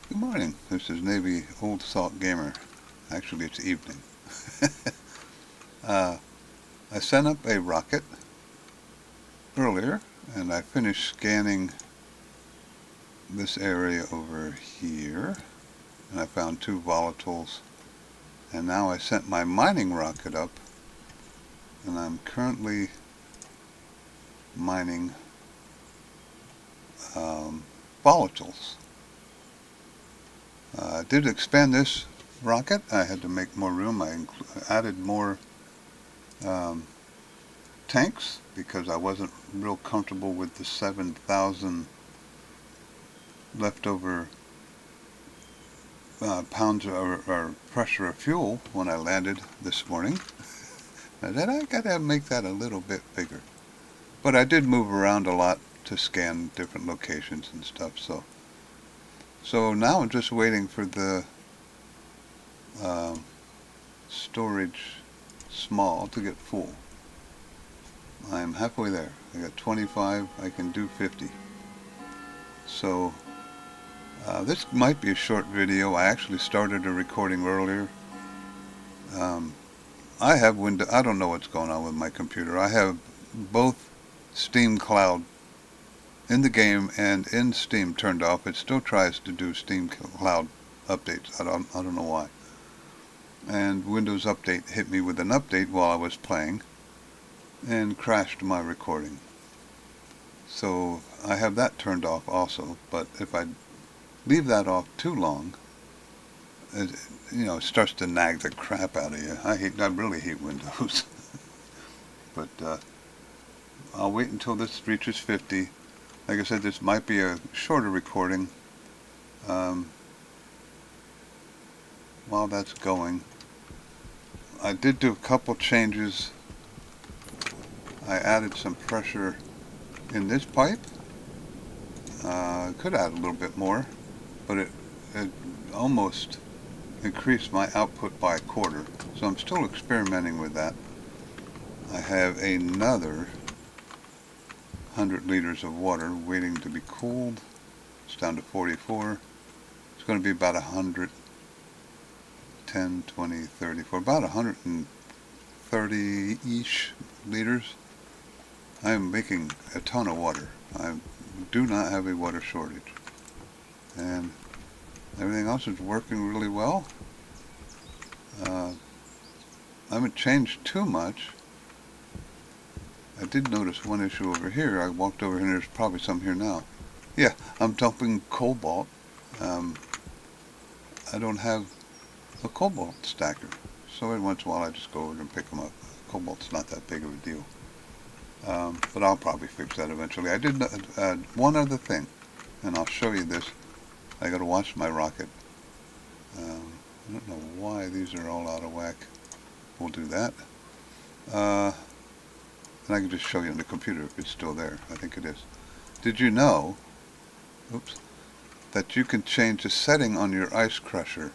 Good morning. This is Navy Old Salt Gamer. Actually, it's evening. uh, I sent up a rocket earlier, and I finished scanning this area over here, and I found two volatiles. And now I sent my mining rocket up, and I'm currently mining volatiles. I did expand this rocket. I had to make more room. I added more tanks because I wasn't real comfortable with the 7,000 leftover pounds or pressure of fuel when I landed this morning. I said I gotta make that a little bit bigger. But I did move around a lot to scan different locations and stuff. So now I'm just waiting for the storage small to get full. I'm halfway there. I got 25. I can do 50. So this might be a short video. I actually started a recording earlier. I have Windows. I don't know what's going on with my computer. I have both Steam Cloud in the game and in Steam turned off. It still tries to do Steam Cloud updates. I don't know why. And Windows Update hit me with an update while I was playing and crashed my recording. So I have that turned off also, but if I leave that off too long, it starts to nag the crap out of you. I really hate Windows. But I'll wait until this reaches 50. Like I said, this might be a shorter recording. While that's going, I did do a couple changes. I added some pressure in this pipe. I could add a little bit more, but it almost increased my output by a quarter. So I'm still experimenting with that. I have another 100 liters of water waiting to be cooled. It's down to 44. It's going to be about 100, 10, 20, 30, for about 130-ish liters. I am making a ton of water. I do not have a water shortage. And everything else is working really well. I haven't changed too much. I did notice one issue over here. I walked over here and there's probably some here now. Yeah, I'm dumping cobalt. I don't have a cobalt stacker. So every once in a while I just go over and pick them up. Cobalt's not that big of a deal. But I'll probably fix that eventually. I did one other thing, and I'll show you this. I gotta watch my rocket. I don't know why these are all out of whack. We'll do that. And I can just show you on the computer if it's still there. I think it is. Did you know, that you can change the setting on your ice crusher,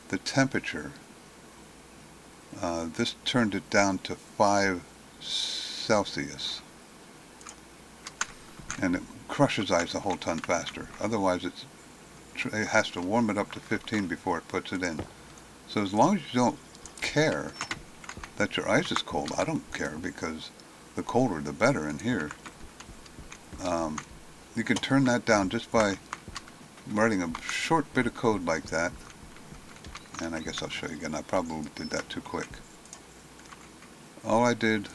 the temperature? This turned it down to 5 Celsius. And it crushes ice a whole ton faster. Otherwise it has to warm it up to 15 before it puts it in. So as long as you don't care that your ice is cold, I don't care, because the colder the better in here. You can turn that down just by writing a short bit of code like that. And I guess I'll show you again. I probably did that too quick. All I did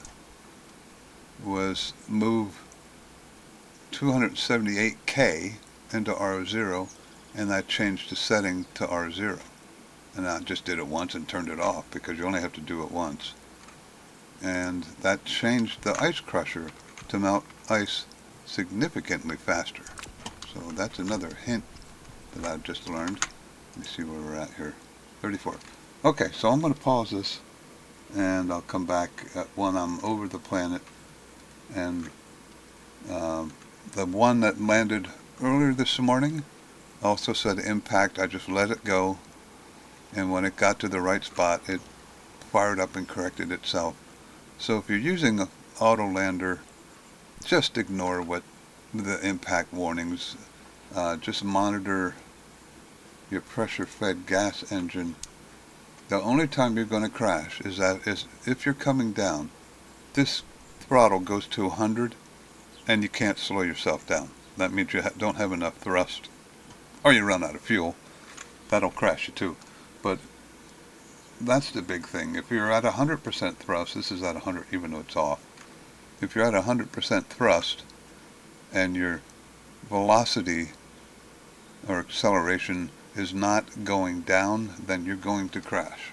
was move 278K into R0, and I changed the setting to R0. And I just did it once and turned it off, because you only have to do it once. And that changed the ice crusher to melt ice significantly faster. So that's another hint that I've just learned. Let me see where we're at here. 34. Okay, so I'm going to pause this, and I'll come back when I'm over the planet. And the one that landed earlier this morning also said impact. I just let it go, and when it got to the right spot, it fired up and corrected itself. So if you're using an auto lander, just ignore what the impact warnings. Just monitor your pressure-fed gas engine, the only time you're going to crash is if you're coming down. This throttle goes to 100 and you can't slow yourself down. That means you don't have enough thrust, or you run out of fuel. That'll crash you too. But that's the big thing. If you're at 100% thrust, this is at 100 even though it's off. If you're at 100% thrust and your velocity or acceleration is not going down, then you're going to crash.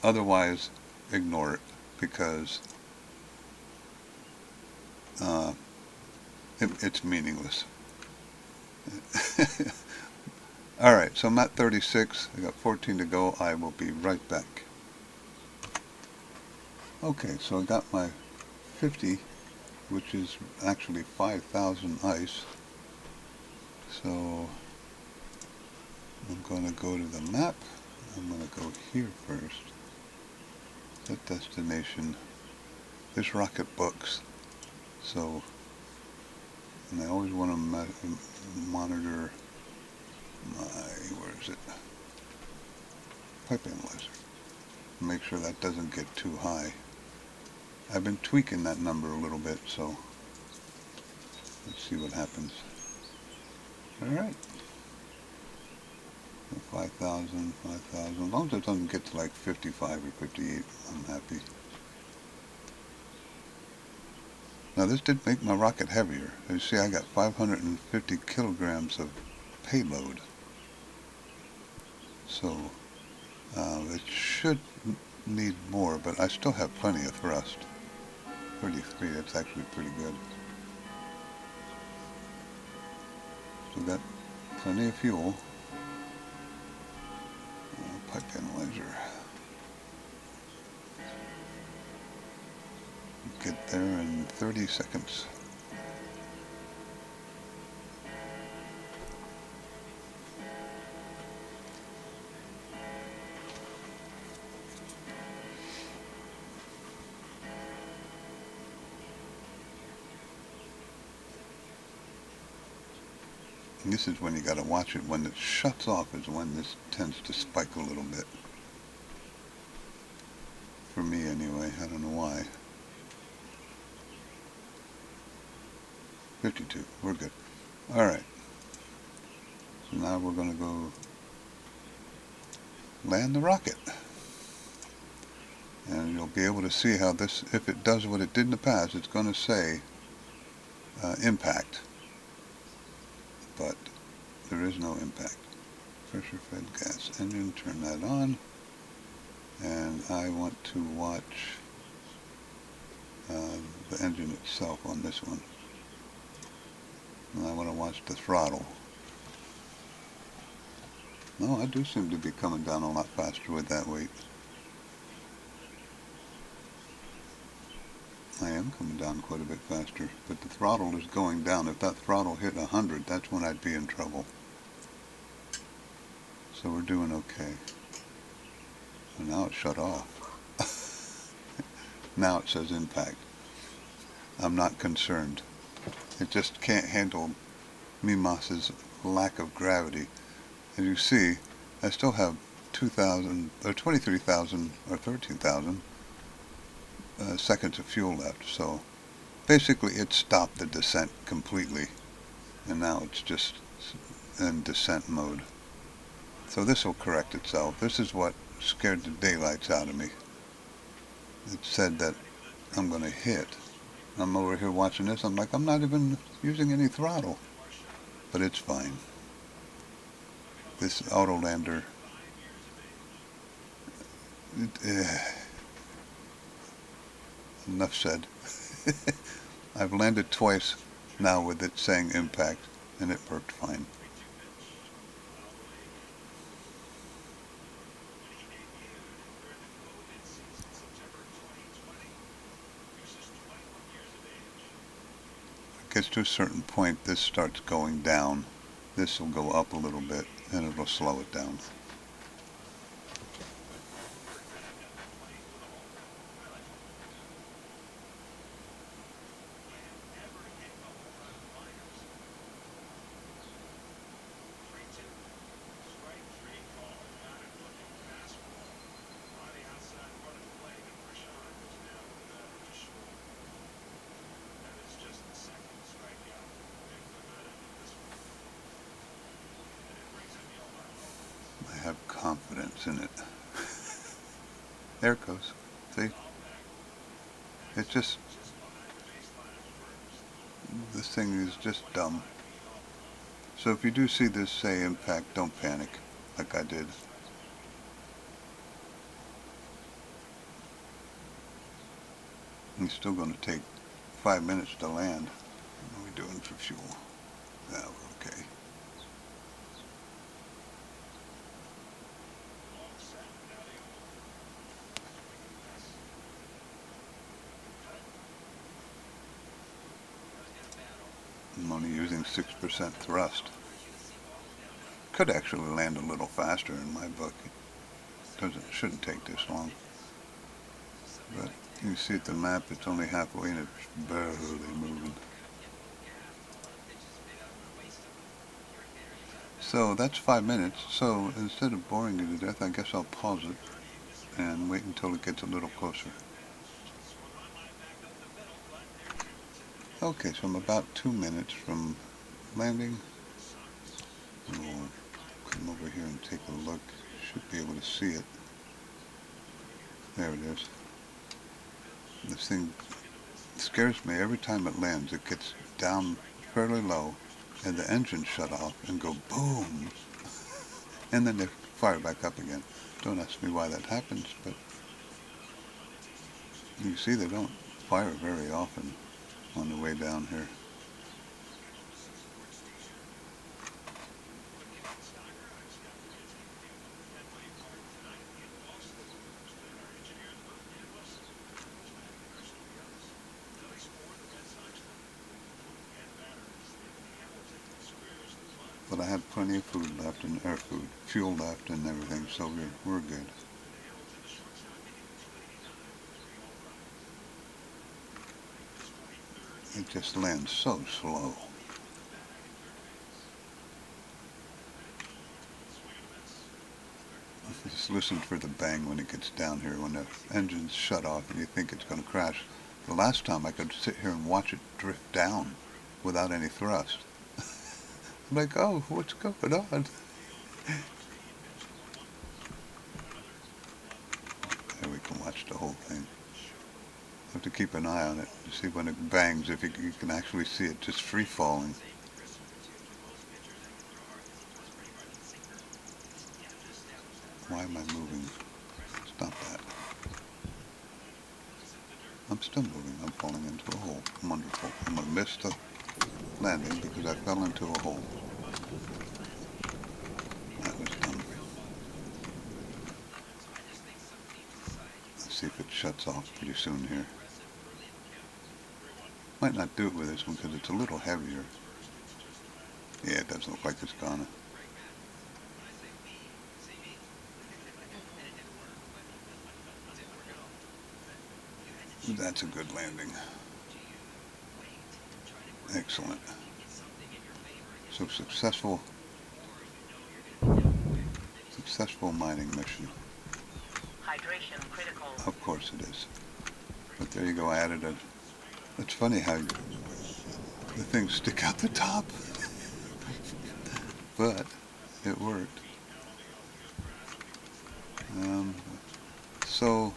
Otherwise, ignore it, because it's meaningless. Alright, so I'm at 36. I got 14 to go. I will be right back. Okay, so I got my 50, which is actually 5,000 ice. So I'm going to go to the map. I'm going to go here first. Set destination. This rocket books. So, and I always want to monitor my, where is it? Pipe analyzer. Make sure that doesn't get too high. I've been tweaking that number a little bit, so let's see what happens. Alright. 5,000, 5,000. As long as it doesn't get to like 55 or 58, I'm happy. Now this did make my rocket heavier. As you see, I got 550 kilograms of payload. So it should need more, but I still have plenty of thrust. 33, that's actually pretty good. So got plenty of fuel. Pipe analyzer. Get there in 30 seconds. And this is when you got to watch it. When it shuts off is when this tends to spike a little bit. For me anyway, I don't know why. 52, we're good. Alright. So now we're going to go land the rocket. And you'll be able to see how this, if it does what it did in the past, it's going to say impact. But there is no impact. Pressure fed gas engine, turn that on. And I want to watch the engine itself on this one. And I want to watch the throttle. No, I do seem to be coming down a lot faster with that weight. I am coming down quite a bit faster, but the throttle is going down. If that throttle hit 100, that's when I'd be in trouble. So we're doing okay. And now it shut off. Now it says impact. I'm not concerned. It just can't handle Mimas's lack of gravity. As you see, I still have 2,000 or 23,000 or 13,000 seconds of fuel left. So basically it stopped the descent completely, and now it's just in descent mode. So this will correct itself. This is what scared the daylights out of me. It said that I'm going to hit. I'm over here watching this. I'm like, I'm not even using any throttle. But it's fine. This Autolander, enough said. I've landed twice now with it saying impact, and it worked fine. Gets to a certain point, this starts going down. This will go up a little bit, and it'll slow it down. what's in it. There it goes. See? It just, this thing is just dumb. So if you do see this say impact, don't panic, like I did. It's still going to take 5 minutes to land. What are we doing for fuel? Yeah, we're okay. I'm only using 6% thrust. Could actually land a little faster in my book. It shouldn't take this long. But you see at the map, it's only halfway and it's barely moving. So that's 5 minutes. So instead of boring you to death, I guess I'll pause it and wait until it gets a little closer. Okay, so I'm about 2 minutes from landing. We'll come over here and take a look. Should be able to see it. There it is. This thing scares me every time it lands. It gets down fairly low and the engine shut off and go boom. And then they fire back up again. Don't ask me why that happens, but you see they don't fire very often on the way down here. But I have plenty of food left and fuel left and everything, so we're good. It just lands so slow. Just listen for the bang when it gets down here, when the engine's shut off and you think it's going to crash. The last time I could sit here and watch it drift down without any thrust. I'm like, oh, what's going on? There we can watch the whole thing. Have to keep an eye on it to see when it bangs, if you can actually see it just free falling. Why am I moving? Stop that. I'm still moving. I'm falling into a hole. Wonderful. I'm going to miss the landing because I fell into a hole. That was dumb. Let's see if it shuts off pretty soon here. Might not do it with this one because it's a little heavier. Yeah, it doesn't look like it's gonna. That's a good landing. Excellent. So successful mining mission. Hydration critical. Of course it is. But there you go, I added a... It's funny how the things stick out the top. But it worked. So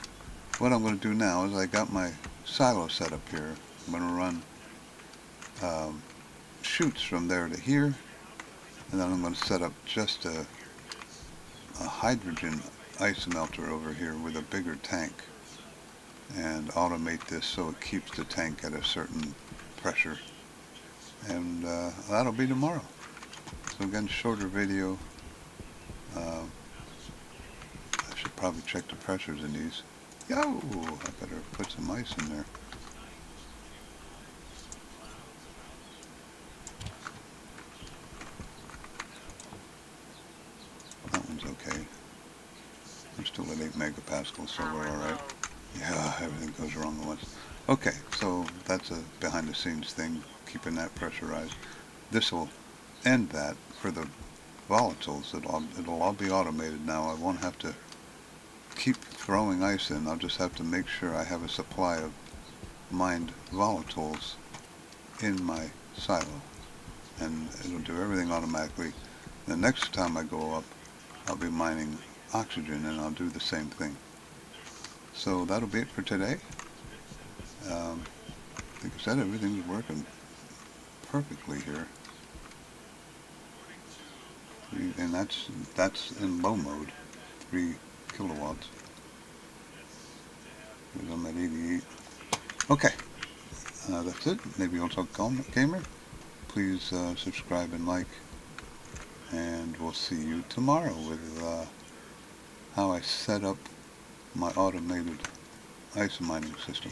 what I'm going to do now is I got my silo set up here. I'm going to run chutes from there to here, and then I'm going to set up just a hydrogen ice melter over here with a bigger tank and automate this so it keeps the tank at a certain pressure, and that'll be tomorrow. So again, shorter video. I should probably check the pressures in these. Yo, I better put some ice in there. That one's okay. I'm still at 8 megapascals, so we're alright. Yeah, everything goes wrong at once. Okay, so that's a behind the scenes thing, keeping that pressurized. This will end that for the volatiles. It'll all be automated now. I won't have to keep throwing ice in. I'll just have to make sure I have a supply of mined volatiles in my silo, and it'll do everything automatically. The next time I go up, I'll be mining oxygen, and I'll do the same thing. So that'll be it for today. Like I said, everything's working perfectly here. And that's in low mode, 3 kilowatts. Because I'm at 88. Okay, that's it. Maybe you'll talk gamer. Please subscribe and like, and we'll see you tomorrow with how I set up my automated ice mining system.